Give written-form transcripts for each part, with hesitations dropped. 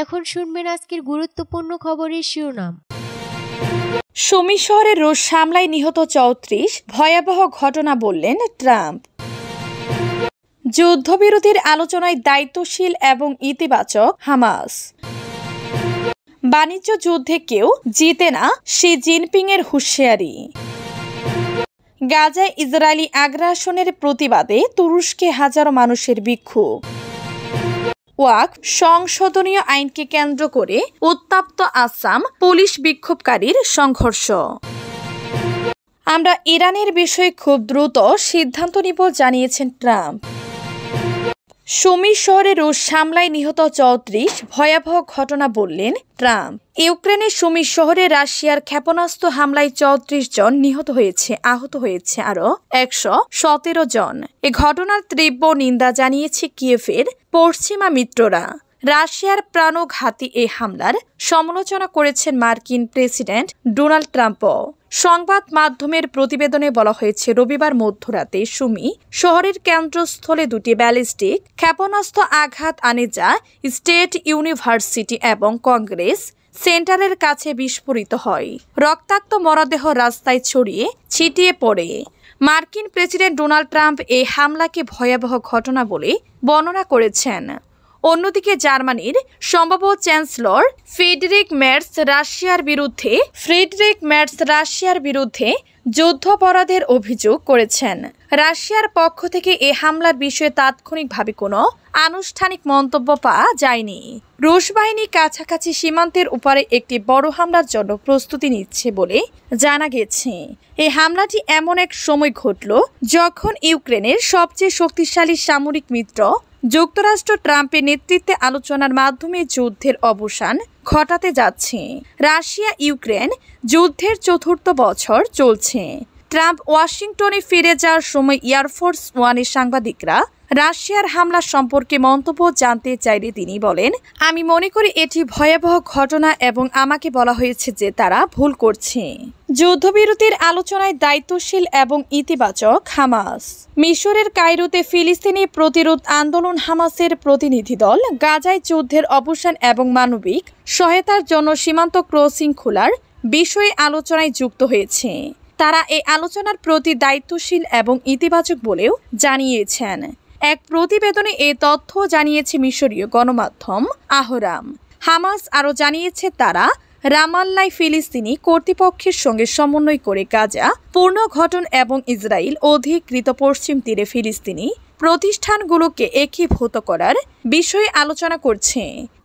এখন শুনবেন আজকের গুরুত্বপূর্ণ খবরের শিরোনাম। সুমি শহরে রুশ হামলায় নিহত ৩৪, ভয়াবহ ঘটনা বললেন ট্রাম্প। যুদ্ধবিরতির আলোচনায় দায়িত্বশীল এবং ইতিবাচক হামাস। বাণিজ্য যুদ্ধে কেউ জিতে না, শি জিনপিংয়ের হুঁশিয়ারি। গাজায় ইসরায়েলি আগ্রাসনের প্রতিবাদে তুরস্কে হাজারো মানুষের বিক্ষোভ। ওয়াকফ সংশোধনীয় আইনকে কেন্দ্র করে উত্তপ্ত আসাম, পুলিশ বিক্ষোভকারীর সংঘর্ষ। আমরা ইরানের বিষয়ে খুব দ্রুত সিদ্ধান্ত নিব জানিয়েছেন ট্রাম্প। সুমি শহরে রুশ হামলায় নিহত ৩৪, ভয়াবহ ঘটনা বললেন ট্রাম্প। ইউক্রেনের সুমি শহরে রাশিয়ার ক্ষেপণাস্ত্র হামলায় ৩৪ জন নিহত হয়েছে, আহত হয়েছে আরও ১১৭ জন। এ ঘটনার তীব্র নিন্দা জানিয়েছে কিয়েভের পশ্চিমা মিত্ররা। রাশিয়ার প্রাণঘাতী এই হামলার সমালোচনা করেছেন মার্কিন প্রেসিডেন্ট ডোনাল্ড ট্রাম্পও। সংবাদ মাধ্যমের প্রতিবেদনে বলা হয়েছে, রবিবার মধ্যরাতে সুমি শহরের কেন্দ্রস্থলে দুটি ব্যালিস্টিক ক্ষেপণাস্ত্র আঘাত আনে, যা স্টেট ইউনিভার্সিটি এবং কংগ্রেস সেন্টারের কাছে বিস্ফোরিত হয়। রক্তাক্ত মরদেহ রাস্তায় ছড়িয়ে ছিটিয়ে পড়ে। মার্কিন প্রেসিডেন্ট ডোনাল্ড ট্রাম্প এই হামলাকে ভয়াবহ ঘটনা বলে বর্ণনা করেছেন। অন্যদিকে জার্মানির সম্ভাব্য চ্যান্সেলর ফ্রিডরিখ মের্স রাশিয়ার বিরুদ্ধে যুদ্ধাপরাধের অভিযোগ করেছেন। রাশিয়ার পক্ষ থেকে এ হামলার বিষয়ে তাৎক্ষণিকভাবে কোনো আনুষ্ঠানিক মন্তব্য পাওয়া যায়নি। রুশ বাহিনী কাছাকাছি সীমান্তের উপরে একটি বড় হামলার জন্য প্রস্তুতি নিচ্ছে বলে জানা গেছে। এই হামলাটি এমন এক সময় ঘটল যখন ইউক্রেনের সবচেয়ে শক্তিশালী সামরিক মিত্র যুক্তরাষ্ট্র ট্রাম্পের নেতৃত্বে আলোচনার মাধ্যমে যুদ্ধের অবসান ঘটাতে যাচ্ছে। রাশিয়া ইউক্রেন যুদ্ধের ৪র্থ বছর চলছে। ট্রাম্প ওয়াশিংটনে ফিরে যাওয়ার সময় এয়ারফোর্স ওয়ানের সাংবাদিকরা রাশিয়ার হামলা সম্পর্কে মন্তব্য জানতে চাইলে তিনি বলেন, আমি মনে করি এটি ভয়াবহ ঘটনা এবং আমাকে বলা হয়েছে যে তারা ভুল করছে। যুদ্ধবিরতির আলোচনায় দায়িত্বশীল এবং ইতিবাচক হামাস। মিশরের কায়রোতে ফিলিস্তিনি প্রতিরোধ আন্দোলন হামাসের প্রতিনিধি দল গাজায় যুদ্ধের অবসান এবং মানবিক সহায়তার জন্য সীমান্ত ক্রসিং খোলার বিষয়ে আলোচনায় যুক্ত হয়েছে। তারা এই আলোচনার প্রতি দায়িত্বশীল এবং ইতিবাচক বলেও জানিয়েছেন। এক প্রতিবেদনে এ তথ্য জানিয়েছে মিশরীয় গণমাধ্যম আহরাম। হামাস আরও জানিয়েছে, তারা রামাল্লায় ফিলিস্তিনি কর্তৃপক্ষের সঙ্গে সমন্বয় করে গাজা পুনর্গঠন এবং ইসরায়েল অধিকৃত পশ্চিম তীরে ফিলিস্তিনি প্রতিষ্ঠানগুলোকে একীভূত করার বিষয়ে আলোচনা করছে।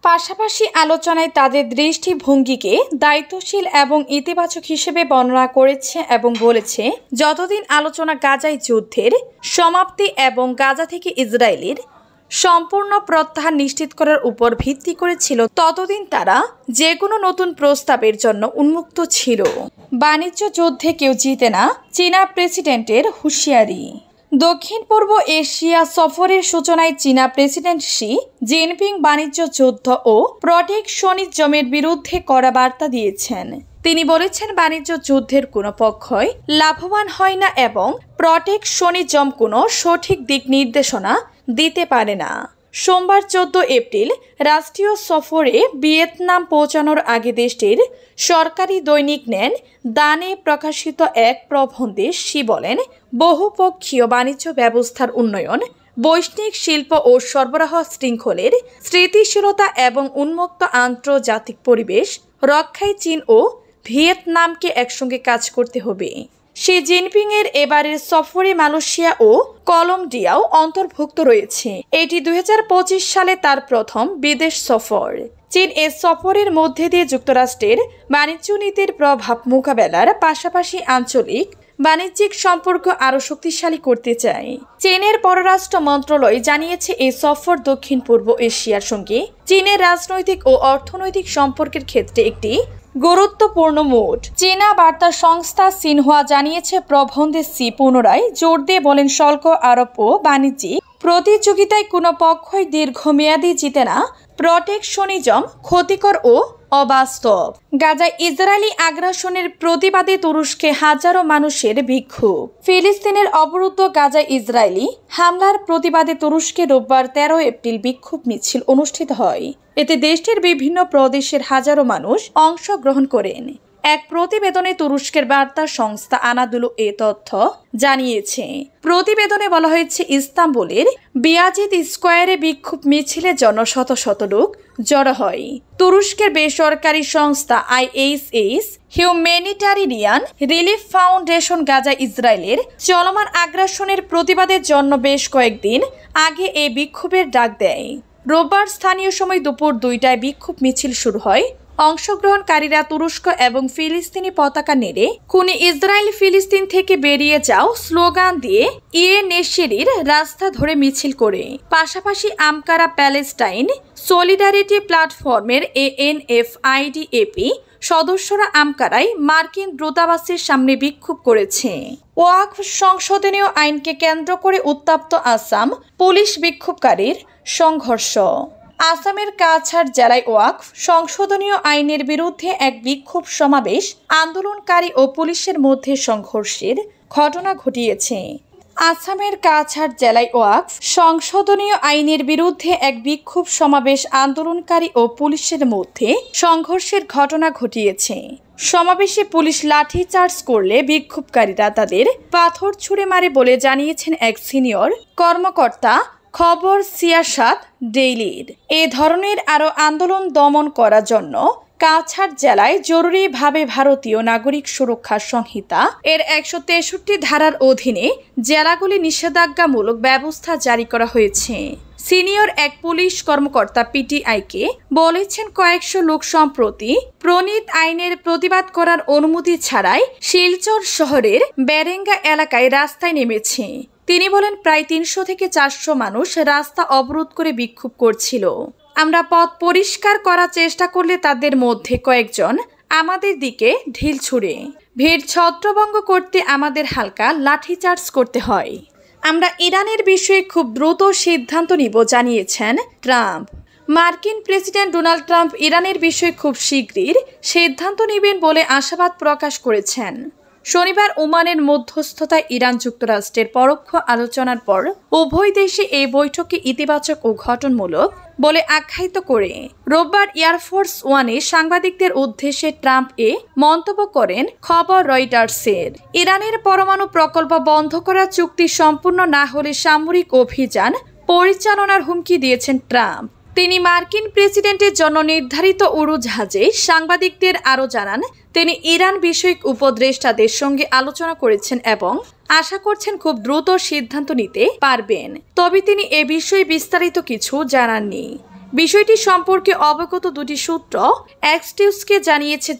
পাশাপাশি আলোচনায় তাদের দৃষ্টিভঙ্গিকে দায়িত্বশীল এবং ইতিবাচক হিসেবে বর্ণনা করেছে এবং বলেছে, যতদিন আলোচনা গাজায় যুদ্ধের সমাপ্তি এবং গাজা থেকে ইসরায়েলের সম্পূর্ণ প্রত্যাহার নিশ্চিত করার উপর ভিত্তি করেছিল, ততদিন তারা যে কোনো নতুন প্রস্তাবের জন্য উন্মুক্ত ছিল। বাণিজ্য যুদ্ধে কেউ জিতে না, চীনা প্রেসিডেন্টের হুঁশিয়ারি। দক্ষিণ পূর্ব এশিয়া সফরের সূচনায় চীনা প্রেসিডেন্ট শি জিনপিং বাণিজ্য যুদ্ধ ও প্রটেকশনিজমের বিরুদ্ধে কড়া বার্তা দিয়েছেন। তিনি বলেছেন, বাণিজ্য যুদ্ধের কোনো পক্ষই লাভবান হয় না এবং প্রটেকশনিজম কোনো সঠিক দিক নির্দেশনা দিতে পারে না। সোমবার 14 এপ্রিল রাষ্ট্রীয় সফরে ভিয়েতনাম পৌঁছানোর আগে দেশটির সরকারি দৈনিক নেন দানে প্রকাশিত এক প্রবন্ধে শি বলেন, বহুপক্ষীয় বাণিজ্য ব্যবস্থার উন্নয়ন, বৈশ্বিক শিল্প ও সরবরাহ শৃঙ্খলের স্থিতিশীলতা এবং উন্মুক্ত আন্তর্জাতিক পরিবেশ রক্ষায় চীন ও ভিয়েতনামকে একসঙ্গে কাজ করতে হবে। শি জিনপিং এর এবারের সফরে মালয়েশিয়া ও কলম্বিয়াও অন্তর্ভুক্ত রয়েছে। এটি 2025 সালে তার প্রথম বিদেশ সফর। চীন এ সফরের মধ্যে দিয়ে যুক্তরাষ্ট্রের বাণিজ্য নীতির প্রভাব মোকাবেলার পাশাপাশি আঞ্চলিক বাণিজ্যিক সম্পর্ক আরও শক্তিশালী করতে চায়। চীনের পররাষ্ট্র মন্ত্রণালয় জানিয়েছে, এই সফর দক্ষিণ পূর্ব এশিয়ার সঙ্গে চীনের রাজনৈতিক ও অর্থনৈতিক সম্পর্কের ক্ষেত্রে একটি গুরুত্বপূর্ণ মোড়। চীনা বার্তা সংস্থা সিনহুয়া জানিয়েছে, প্রবন্ধে সি পুনরায় জোর দিয়ে বলেন, শুল্ক আরোপ ও বাণিজ্যিক প্রতিযোগিতায় কোনো পক্ষই দীর্ঘমেয়াদী জিতে না। প্রটেকশনিজম ক্ষতিকর ও অবাস্তব। গাজায় ইসরায়েলি আগ্রাসনের প্রতিবাদে তুরস্কে হাজারো মানুষের বিক্ষোভ। ফিলিস্তিনের অবরুদ্ধ গাজায় ইসরায়েলি হামলার প্রতিবাদে তুরস্কে রোববার 13 এপ্রিল বিক্ষোভ মিছিল অনুষ্ঠিত হয়। এতে দেশটির বিভিন্ন প্রদেশের হাজারো মানুষ অংশগ্রহণ করেন। এক প্রতিবেদনে তুরস্কের বার্তা সংস্থা আনাদুলু এ তথ্য জানিয়েছে। প্রতিবেদনে বলা হয়েছে, ইস্তাম্বুলের বিয়াজিদ স্কোয়ারে বিক্ষোভ মিছিলের জন্য শত শত লোক জড়ো হয়। তুরস্কের বেসরকারি সংস্থা IHS humanitarian relief foundation Gaza ইসরায়েলের চলমান আগ্রাসনের প্রতিবাদের জন্য বেশ কয়েকদিন আগে এই বিক্ষোভের ডাক দেয়। রোববার স্থানীয় সময় দুপুর 2টায় বিক্ষোভ মিছিল শুরু হয়। অংশগ্রহণকারীরা তুরস্ক এবং ফিলিস্তিনি পতাকা নেড়ে খুনি ইসরায়েল ফিলিস্তিন থেকে বেরিয়ে যাও স্লোগান দিয়ে নেশেরির রাস্তা ধরে মিছিল করে। পাশাপাশি আঙ্কারা প্যালেস্টাইন সলিডারিটি প্ল্যাটফর্মের ANFIDAP সদস্যরা আঙ্কারায় মার্কিন দূতাবাসের সামনে বিক্ষোভ করেছে। ওয়াকফ সংশোধনীয় আইনকে কেন্দ্র করে উত্তপ্ত আসাম পুলিশ বিক্ষোভকারীর সংঘর্ষ। আসামের কাছাড় জেলায় ওয়াকফ সংশোধনীয় আইনের বিরুদ্ধে এক বিক্ষোভ সমাবেশ আন্দোলনকারী ও পুলিশের মধ্যে সংঘর্ষের ঘটনা ঘটিয়েছে। আসামের কাছাড় জেলায় ওয়াকফ সংশোধনীয় আইনের বিরুদ্ধে এক বিক্ষোভ সমাবেশ আন্দোলনকারী ও পুলিশের মধ্যে সংঘর্ষের ঘটনা ঘটিয়েছে। সমাবেশে পুলিশ লাঠিচার্জ করলে বিক্ষোভকারীরা তাদের পাথর ছুঁড়ে মারে বলে জানিয়েছেন এক সিনিয়র কর্মকর্তা খবর সিয়াসাত ডেইলির। এ ধরনের আরও আন্দোলন দমন করার জন্য কাছাড় জেলায় জরুরিভাবে ভারতীয় নাগরিক সুরক্ষা সংহিতা এর 163 ধারার অধীনে জেলাগুলি নিষেধাজ্ঞামূলক ব্যবস্থা জারি করা হয়েছে। সিনিয়র এক পুলিশ কর্মকর্তা PTI-কে বলেছেন, কয়েকশো লোক সম্প্রতি প্রণীত আইনের প্রতিবাদ করার অনুমতি ছাড়াই শিলচর শহরের বেরেঙ্গা এলাকায় রাস্তায় নেমেছে। তিনি বলেন, প্রায় 300 থেকে 400 মানুষ রাস্তা অবরোধ করে বিক্ষোভ করছিল। আমরা পথ পরিষ্কার করার চেষ্টা করলে তাদের মধ্যে কয়েকজন আমাদের দিকে ঢিল ছুঁড়ে ভিড় ছত্রভঙ্গ করতে আমাদের হালকা লাঠিচার্জ করতে হয়। আমরা ইরানের বিষয়ে খুব দ্রুত সিদ্ধান্ত নিব জানিয়েছেন ট্রাম্প। মার্কিন প্রেসিডেন্ট ডোনাল্ড ট্রাম্প ইরানের বিষয়ে খুব শীঘ্রই সিদ্ধান্ত নেবেন বলে আশাবাদ প্রকাশ করেছেন। শনিবার ওমানের মধ্যস্থতায় ইরান যুক্তরাষ্ট্রের পরোক্ষ আলোচনার পর উভয় দেশে এই বৈঠকে ইতিবাচক ও গঠনমূলক বলে আখ্যায়িত করে রোববার এয়ারফোর্স ওয়ানে সাংবাদিকদের উদ্দেশ্যে ট্রাম্প এ মন্তব্য করেন। খবর রয়টার্সের। ইরানের পরমাণু প্রকল্প বন্ধ করার চুক্তি সম্পূর্ণ না হলে সামরিক অভিযান পরিচালনার হুমকি দিয়েছেন ট্রাম্প। তিনি মার্কিন প্রেসিডেন্টের জন্য নির্ধারিত উড়োজাহাজে সাংবাদিকদের আরও জানান, তিনি ইরান বিষয়ক উপদেষ্টাদের সঙ্গে আলোচনা করেছেন এবং আশা করছেন খুব দ্রুত সিদ্ধান্ত নিতে পারবেন। তবে তিনি এ বিষয়ে বিস্তারিত কিছু জানাননি। বিষয়টি সম্পর্কে অবগত দুটি সূত্র এক্স নিউজকে জানিয়েছে